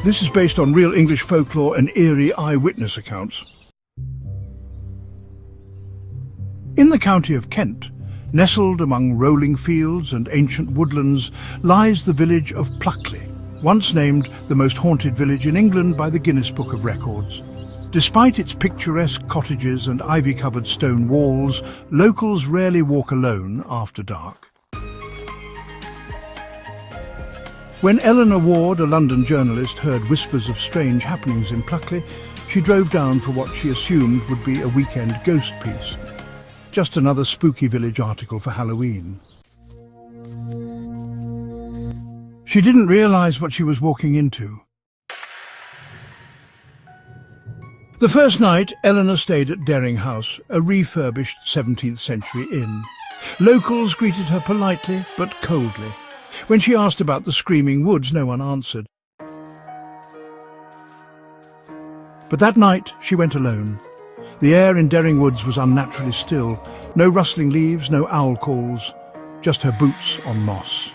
This is based on real English folklore and eerie eyewitness accounts. In the county of Kent, nestled among rolling fields and ancient woodlands, lies the village of Pluckley, once named the most haunted village in England by the Guinness Book of Records. Despite its picturesque cottages and ivy-covered stone walls, locals rarely walk alone after dark. When Eleanor Ward, a London journalist, heard whispers of strange happenings in Pluckley, she drove down for what she assumed would be a weekend ghost piece. Just another spooky village article for Halloween. She didn't realise what she was walking into. The first night, Eleanor stayed at Dering House, a refurbished 17th century inn. Locals greeted her politely but coldly. When she asked about the screaming woods, no one answered. But that night, she went alone. The air in Dering Woods was unnaturally still. No rustling leaves, no owl calls, just her boots on moss.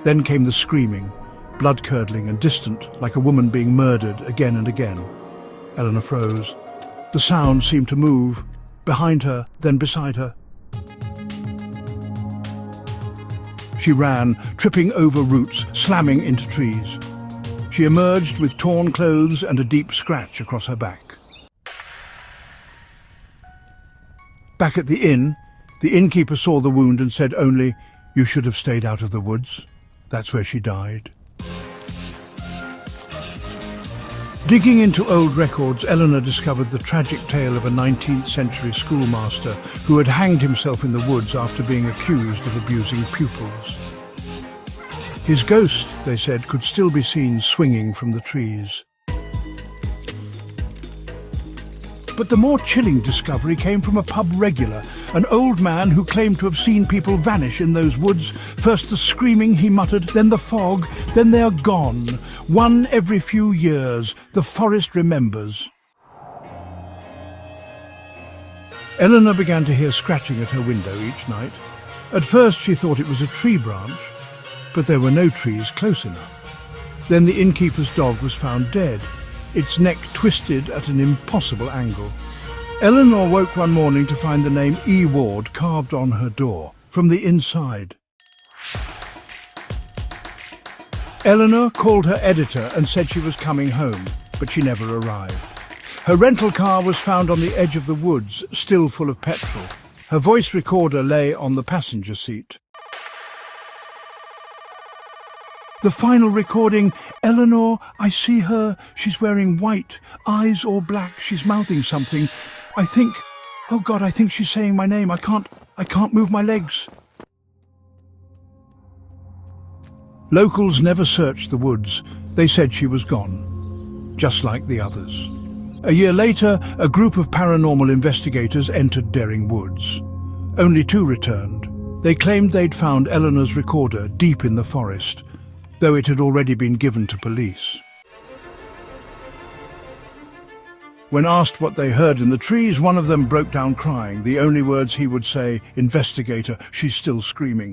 Then came the screaming, blood-curdling and distant, like a woman being murdered again and again. Eleanor froze. The sound seemed to move, behind her, then beside her. She ran, tripping over roots, slamming into trees. She emerged with torn clothes and a deep scratch across her back. Back at the inn, the innkeeper saw the wound and said only, "You should have stayed out of the woods. That's where she died." Digging into old records, Eleanor discovered the tragic tale of a 19th century schoolmaster who had hanged himself in the woods after being accused of abusing pupils. His ghost, they said, could still be seen swinging from the trees. But the more chilling discovery came from a pub regular, an old man who claimed to have seen people vanish in those woods. First the screaming, he muttered, then the fog, then they are gone. One every few years, the forest remembers. Eleanor began to hear scratching at her window each night. At first she thought it was a tree branch, but there were no trees close enough. Then the innkeeper's dog was found dead, its neck twisted at an impossible angle. Eleanor woke one morning to find the name E. Ward carved on her door, from the inside. Eleanor called her editor and said she was coming home, but she never arrived. Her rental car was found on the edge of the woods, still full of petrol. Her voice recorder lay on the passenger seat. The final recording, "Eleanor, I see her. She's wearing white, eyes all black. She's mouthing something. I think she's saying my name. I can't move my legs." Locals never searched the woods. They said she was gone, just like the others. A year later, a group of paranormal investigators entered Dering Woods. Only 2 returned. They claimed they'd found Eleanor's recorder deep in the forest, though it had already been given to police. When asked what they heard in the trees, one of them broke down crying. The only words he would say, "Investigator, she's still screaming."